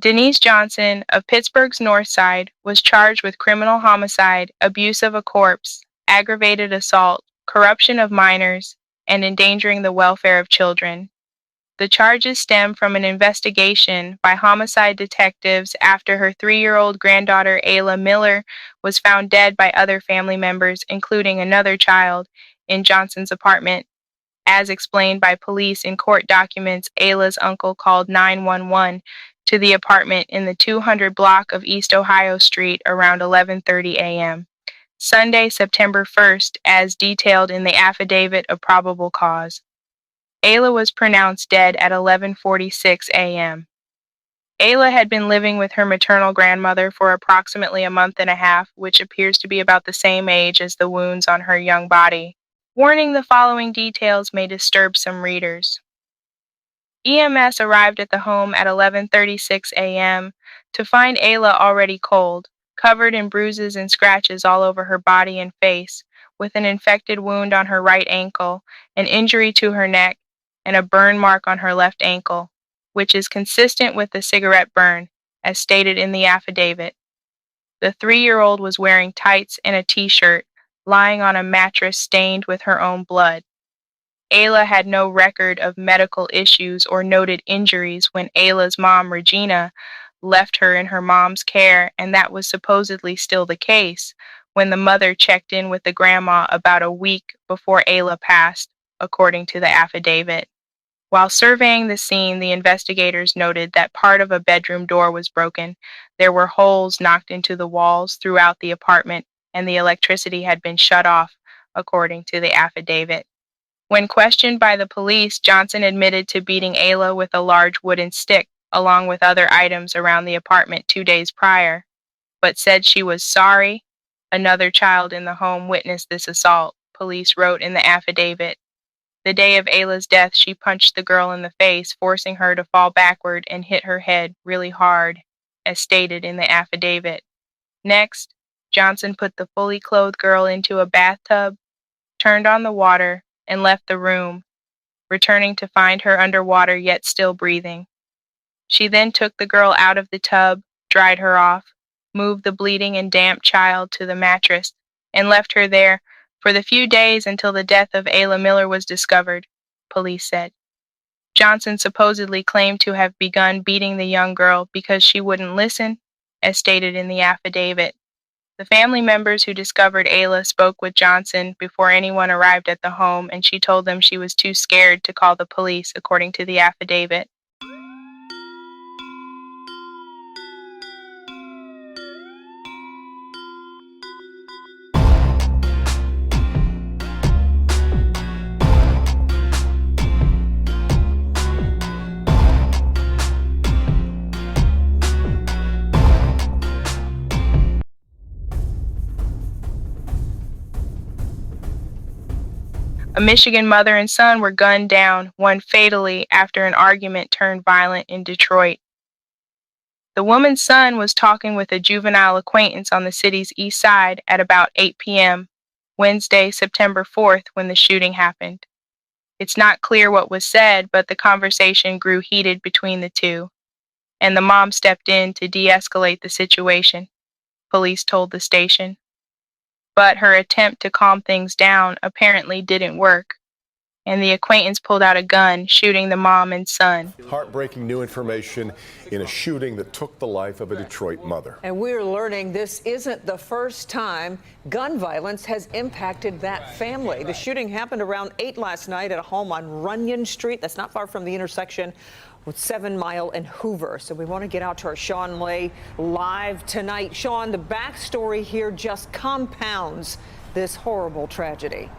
Denise Johnson of Pittsburgh's North Side was charged with criminal homicide, abuse of a corpse, aggravated assault, corruption of minors, and endangering the welfare of children. The charges stem from an investigation by homicide detectives after her 3-year-old granddaughter Ayla Miller was found dead by other family members, including another child, in Johnson's apartment. As explained by police in court documents, Ayla's uncle called 911 to the apartment in the 200 block of East Ohio Street around 11:30 a.m. Sunday, September 1st, as detailed in the affidavit of probable cause. Ayla was pronounced dead at 11:46 a.m. Ayla had been living with her maternal grandmother for approximately a month and a half, which appears to be about the same age as the wounds on her young body. Warning: the following details may disturb some readers. EMS arrived at the home at 11:36 a.m. to find Ayla already cold, covered in bruises and scratches all over her body and face, with an infected wound on her right ankle, an injury to her neck, and a burn mark on her left ankle, which is consistent with the cigarette burn, as stated in the affidavit. The 3-year-old was wearing tights and a t-shirt, lying on a mattress stained with her own blood. Ayla had no record of medical issues or noted injuries when Ayla's mom, Regina, left her in her mom's care, and that was supposedly still the case when the mother checked in with the grandma about a week before Ayla passed, according to the affidavit. While surveying the scene, the investigators noted that part of a bedroom door was broken. There were holes knocked into the walls throughout the apartment, and the electricity had been shut off, according to the affidavit. When questioned by the police, Johnson admitted to beating Ayla with a large wooden stick, along with other items around the apartment 2 days prior, but said she was sorry. Another child in the home witnessed this assault, police wrote in the affidavit. The day of Ayla's death, she punched the girl in the face, forcing her to fall backward and hit her head really hard, as stated in the affidavit. Next, Johnson put the fully clothed girl into a bathtub, turned on the water, and left the room, returning to find her underwater yet still breathing. She then took the girl out of the tub, dried her off, moved the bleeding and damp child to the mattress, and left her there for the few days until the death of Ayla Miller was discovered, police said. Johnson supposedly claimed to have begun beating the young girl because she wouldn't listen, as stated in the affidavit. The family members who discovered Ayla spoke with Johnson before anyone arrived at the home, and she told them she was too scared to call the police, according to the affidavit. A Michigan mother and son were gunned down, one fatally, after an argument turned violent in Detroit. The woman's son was talking with a juvenile acquaintance on the city's east side at about 8 p.m., Wednesday, September 4th, when the shooting happened. It's not clear what was said, but the conversation grew heated between the two, and the mom stepped in to de-escalate the situation, police told the station. But her attempt to calm things down apparently didn't work, and the acquaintance pulled out a gun, shooting the mom and son. Heartbreaking new information in a shooting that took the life of a Detroit mother. And we're learning this isn't the first time gun violence has impacted that family. The shooting happened around 8 last night at a home on Runyon Street. That's not far from the intersection with 7 Mile and Hoover. So we want to get out to our Sean Lay live tonight. Sean, the backstory here just compounds this horrible tragedy.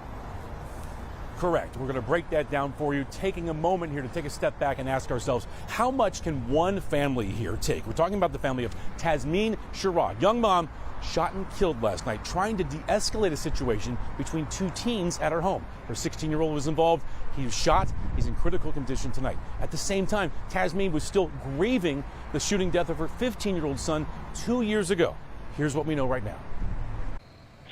Correct. We're going to break that down for you, taking a moment here to take a step back and ask ourselves, how much can one family here take? We're talking about the family of Tasmin Sherrod, young mom shot and killed last night, trying to de-escalate a situation between 2 teens at her home. Her 16-year-old was involved. He was shot. He's in critical condition tonight. At the same time, Tasmin was still grieving the shooting death of her 15-year-old son 2 years ago. Here's what we know right now.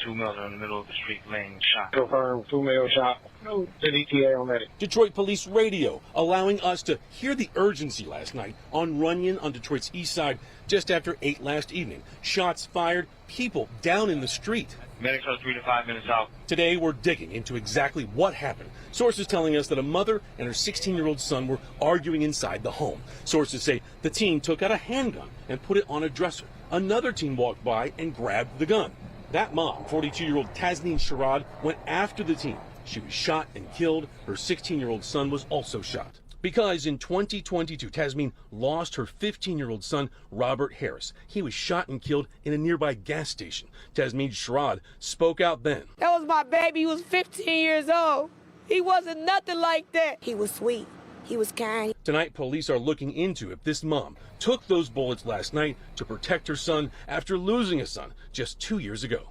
two males are in the middle of the street laying shot. Confirmed, two male shot. No, the ETA on that. Detroit Police Radio allowing us to hear the urgency last night on Runyon on Detroit's east side just after 8 last evening. Shots fired, people down in the street. Medics are 3 to 5 minutes out. Today, we're digging into exactly what happened. Sources telling us that a mother and her 16-year-old son were arguing inside the home. Sources say the teen took out a handgun and put it on a dresser. Another teen walked by and grabbed the gun. That mom, 42-year-old Tasneem Sherrod, went after the teen. She was shot and killed. Her 16-year-old son was also shot. Because in 2022, Tasneem lost her 15-year-old son, Robert Harris. He was shot and killed in a nearby gas station. Tasneem Sherrod spoke out then. That was my baby. He was 15 years old. He wasn't nothing like that. He was sweet. He was kind. Tonight, police are looking into if this mom took those bullets last night to protect her son after losing a son just 2 years ago.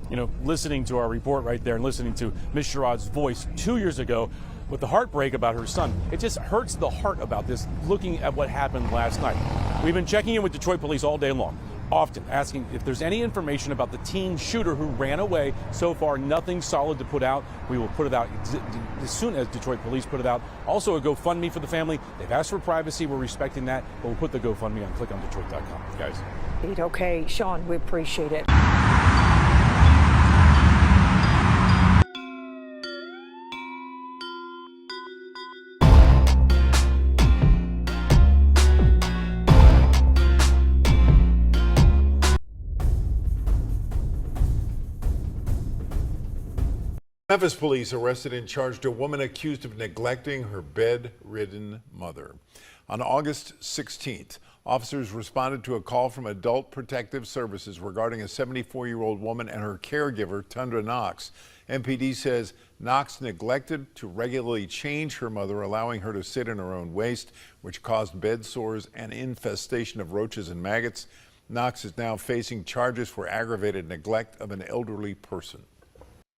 You know, listening to our report right there and listening to Ms. Sherrod's voice 2 years ago with the heartbreak about her son, it just hurts the heart about this, looking at what happened last night. We've been checking in with Detroit police all day long, often asking if there's any information about the teen shooter who ran away. So far, nothing solid to put out. We will put it out as soon as Detroit police put it out. Also, a GoFundMe for the family. They've asked for privacy. We're respecting that, but we'll put the GoFundMe on clickondetroit.com, guys. Okay, Sean, we appreciate it. Memphis police arrested and charged a woman accused of neglecting her bedridden mother. On August 16th, officers responded to a call from Adult Protective Services regarding a 74-year-old woman and her caregiver, Tundra Knox. MPD says Knox neglected to regularly change her mother, allowing her to sit in her own waste, which caused bed sores and infestation of roaches and maggots. Knox is now facing charges for aggravated neglect of an elderly person.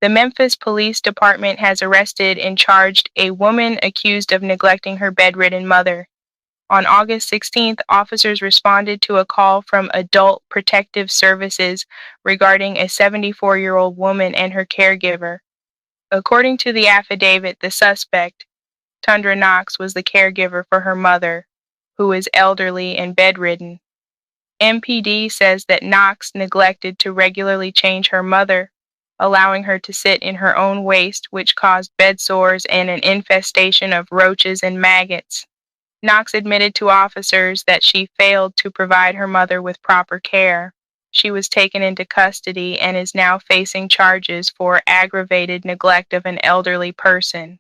The Memphis Police Department has arrested and charged a woman accused of neglecting her bedridden mother. On August 16th, officers responded to a call from Adult Protective Services regarding a 74-year-old woman and her caregiver. According to the affidavit, the suspect, Tundra Knox, was the caregiver for her mother, who is elderly and bedridden. MPD says that Knox neglected to regularly change her mother, allowing her to sit in her own waste, which caused bed sores and an infestation of roaches and maggots. Knox admitted to officers that she failed to provide her mother with proper care. She was taken into custody and is now facing charges for aggravated neglect of an elderly person.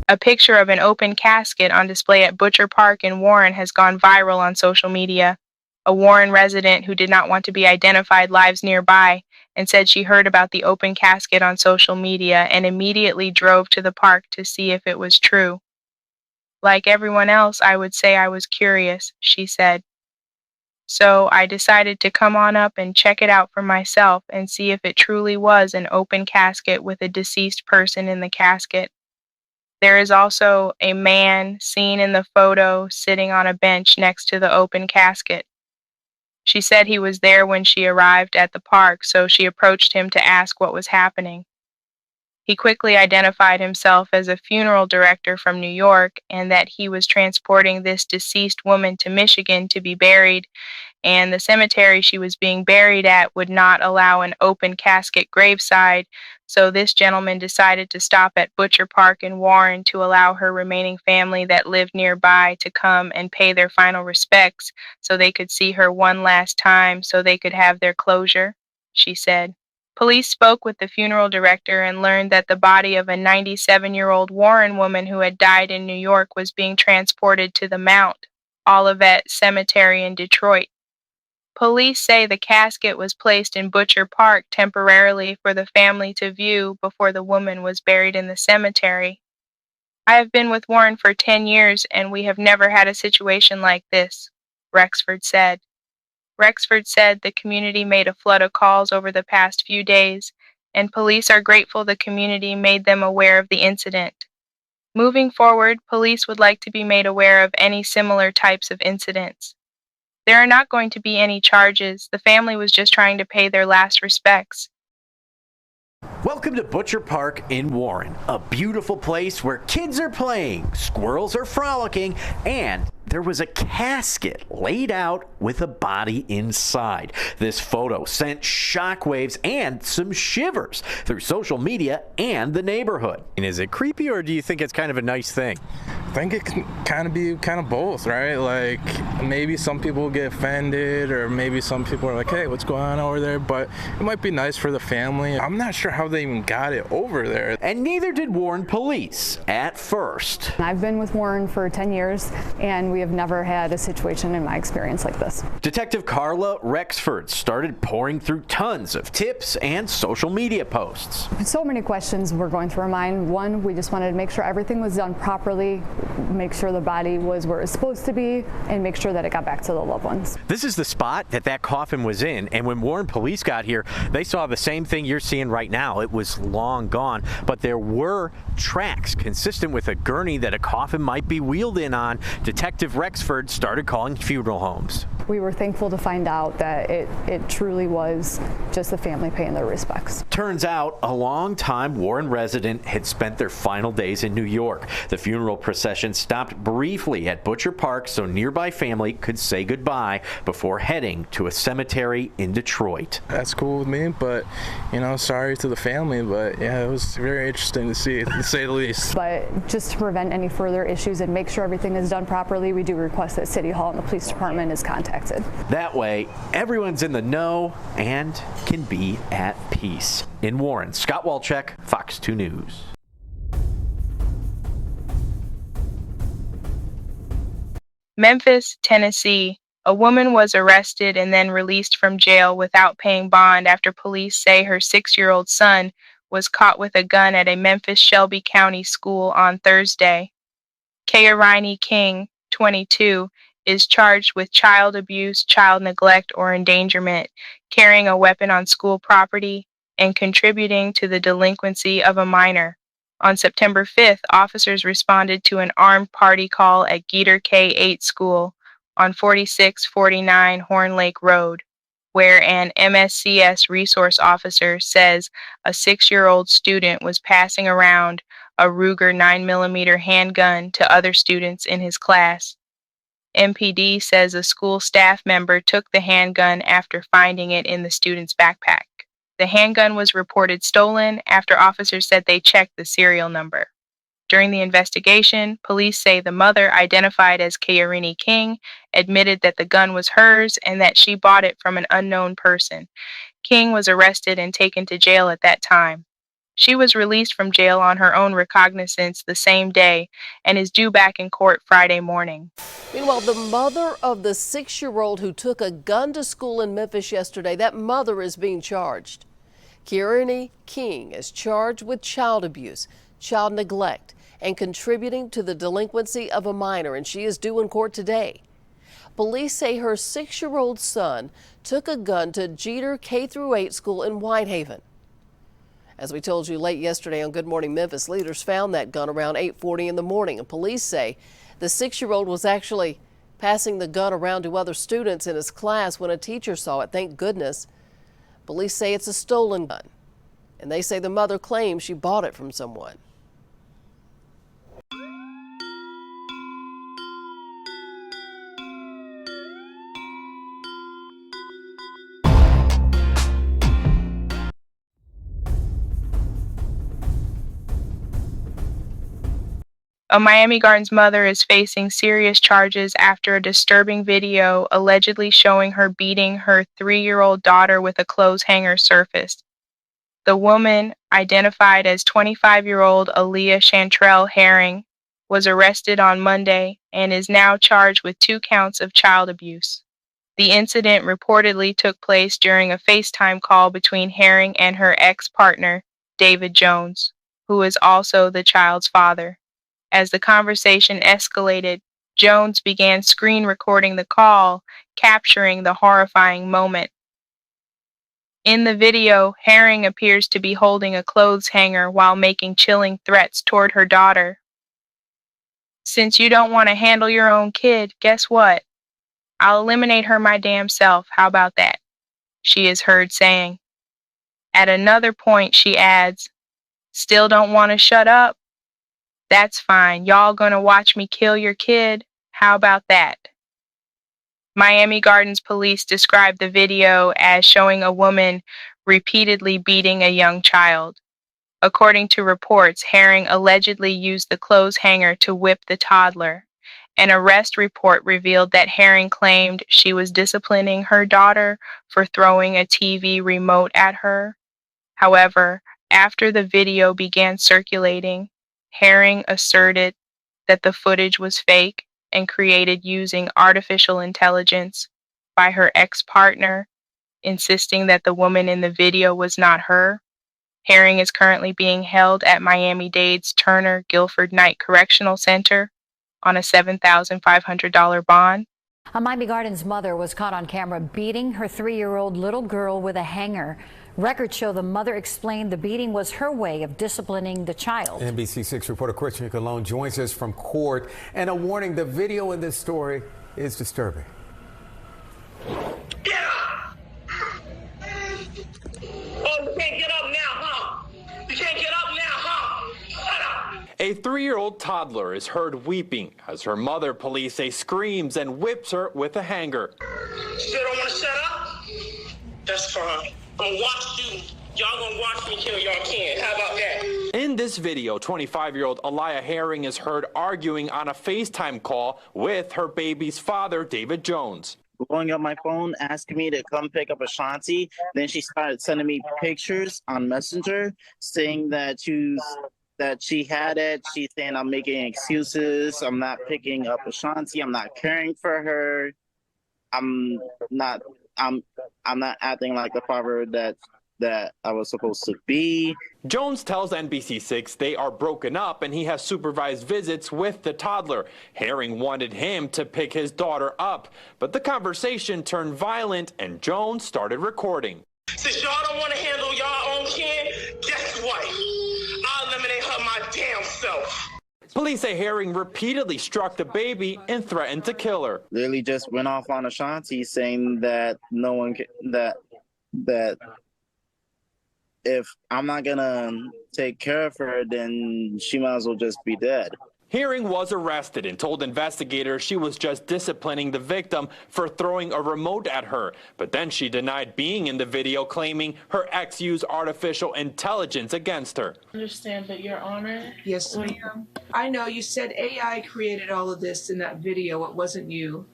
A picture of an open casket on display at Butcher Park in Warren has gone viral on social media. A Warren resident who did not want to be identified lives nearby and said she heard about the open casket on social media and immediately drove to the park to see if it was true. Like everyone else, I would say I was curious, she said. So I decided to come on up and check it out for myself and see if it truly was an open casket with a deceased person in the casket. There is also a man seen in the photo sitting on a bench next to the open casket. She said he was there when she arrived at the park, so she approached him to ask what was happening. He quickly identified himself as a funeral director from New York and that he was transporting this deceased woman to Michigan to be buried, and the cemetery she was being buried at would not allow an open casket graveside, so this gentleman decided to stop at Butcher Park in Warren to allow her remaining family that lived nearby to come and pay their final respects so they could see her one last time so they could have their closure, she said. Police spoke with the funeral director and learned that the body of a 97-year-old Warren woman who had died in New York was being transported to the Mount Olivet Cemetery in Detroit. Police say the casket was placed in Butcher Park temporarily for the family to view before the woman was buried in the cemetery. I have been with Warren for 10 years and we have never had a situation like this, Rexford said. Rexford said the community made a flood of calls over the past few days, and police are grateful the community made them aware of the incident. Moving forward, police would like to be made aware of any similar types of incidents. There are not going to be any charges. The family was just trying to pay their last respects. Welcome to Butcher Park in Warren, a beautiful place where kids are playing, squirrels are frolicking, and there was a casket laid out with a body inside. This photo sent shockwaves and some shivers through social media and the neighborhood. And is it creepy, or do you think it's kind of a nice thing? I think it can kind of be both, right? Like maybe some people get offended, or maybe some people are like, hey, what's going on over there? But it might be nice for the family. I'm not sure how they even got it over there. And neither did Warren police at first. I've been with Warren for 10 years, and we have never had a situation in my experience like this. Detective Carla Rexford started pouring through tons of tips and social media posts. So many questions were going through our mind. One, we just wanted to make sure everything was done properly, make sure the body was where it was supposed to be, and make sure that it got back to the loved ones. This is the spot that coffin was in, and when Warren police got here, they saw the same thing you're seeing right now. It was long gone, but there were tracks consistent with a gurney that a coffin might be wheeled in on. Detective Rexford started calling funeral homes. We were thankful to find out that it truly was just the family paying their respects. Turns out a long-time Warren resident had spent their final days in New York. The funeral procession stopped briefly at Butcher Park so nearby family could say goodbye before heading to a cemetery in Detroit. That's cool with me, but sorry to the family, but yeah, it was very interesting to see, to say the least. But just to prevent any further issues and make sure everything is done properly, we do request that City Hall and the police department is contacted. That way, everyone's in the know and can be at peace. In Warren, Scott Walczek, Fox 2 News. Memphis, Tennessee. A woman was arrested and then released from jail without paying bond after police say her 6-year-old son was caught with a gun at a Memphis Shelby County school on Thursday. Keirini King, 22, is charged with child abuse, child neglect, or endangerment, carrying a weapon on school property, and contributing to the delinquency of a minor. On September 5th, officers responded to an armed party call at Geter K-8 school on 4649 Horn Lake Road, where an MSCS resource officer says a 6-year-old student was passing around a Ruger 9mm handgun to other students in his class. MPD says a school staff member took the handgun after finding it in the student's backpack. The handgun was reported stolen after officers said they checked the serial number. During the investigation, police say the mother, identified as Keirini King, admitted that the gun was hers and that she bought it from an unknown person. King was arrested and taken to jail at that time. She was released from jail on her own recognizance the same day and is due back in court Friday morning. Meanwhile, the mother of the 6-year-old who took a gun to school in Memphis yesterday, that mother is being charged. Keirini King is charged with child abuse, child neglect, and contributing to the delinquency of a minor, and she is due in court today. Police say her 6-year-old son took a gun to Geter K-8 school in Whitehaven. As we told you late yesterday on Good Morning Memphis, leaders found that gun around 8:40 in the morning, and police say the 6-year-old was actually passing the gun around to other students in his class when a teacher saw it. Thank goodness. Police say it's a stolen gun, and they say the mother claims she bought it from someone. A Miami Gardens mother is facing serious charges after a disturbing video allegedly showing her beating her 3-year-old daughter with a clothes hanger surfaced. The woman, identified as 25-year-old Aaliyah Chantrell Herring, was arrested on Monday and is now charged with 2 counts of child abuse. The incident reportedly took place during a FaceTime call between Herring and her ex-partner, David Jones, who is also the child's father. As the conversation escalated, Jones began screen recording the call, capturing the horrifying moment. In the video, Herring appears to be holding a clothes hanger while making chilling threats toward her daughter. Since you don't want to handle your own kid, guess what? I'll eliminate her my damn self. How about that? She is heard saying. At another point, she adds, still don't want to shut up? That's fine. Y'all gonna watch me kill your kid? How about that? Miami Gardens police described the video as showing a woman repeatedly beating a young child. According to reports, Herring allegedly used the clothes hanger to whip the toddler. An arrest report revealed that Herring claimed she was disciplining her daughter for throwing a TV remote at her. However, after the video began circulating, Herring asserted that the footage was fake and created using artificial intelligence by her ex-partner, insisting that the woman in the video was not her. Herring is currently being held at Miami-Dade's Turner Guilford Knight Correctional Center on a $7,500 bond. A Miami Gardens mother was caught on camera beating her 3-year-old little girl with a hanger. Records show the mother explained the beating was her way of disciplining the child. NBC6 reporter Christian Colon joins us from court. And a warning, the video in this story is disturbing. Get up! Oh, you can't get up now, huh? You can't get up now, huh? Shut up! A 3-year-old toddler is heard weeping as her mother, police say, screams and whips her with a hanger. Still don't want to shut up? That's fine. I'm gonna watch you. Y'all gonna watch me kill y'all kid. How about that? In this video, 25-year-old Aliyah Herring is heard arguing on a FaceTime call with her baby's father, David Jones. Blowing up my phone, asking me to come pick up Ashanti. Then she started sending me pictures on Messenger saying that she had it. She's saying I'm making excuses. I'm not picking up Ashanti. I'm not caring for her. I'm not acting like the father that I was supposed to be. Jones tells NBC6 they are broken up and he has supervised visits with the toddler. Herring wanted him to pick his daughter up, but the conversation turned violent and Jones started recording. Since y'all don't want to handle y'all own kid, guess what? I'll eliminate her my damn self. Police say Herring repeatedly struck the baby and threatened to kill her. Literally just went off on Ashanti saying that no one that if I'm not gonna take care of her, then she might as well just be dead. Herring was arrested and told investigators she was just disciplining the victim for throwing a remote at her. But then she denied being in the video, claiming her ex used artificial intelligence against her. I understand, but Your Honor. Yes, ma'am. I know you said AI created all of this in that video. It wasn't you.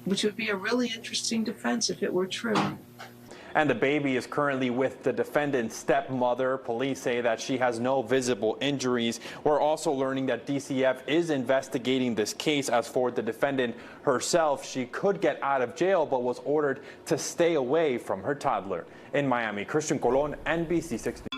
Which would be a really interesting defense if it were true. And the baby is currently with the defendant's stepmother. Police say that she has no visible injuries. We're also learning that DCF is investigating this case. As for the defendant herself, she could get out of jail but was ordered to stay away from her toddler. In Miami, Christian Colon, NBC6 News.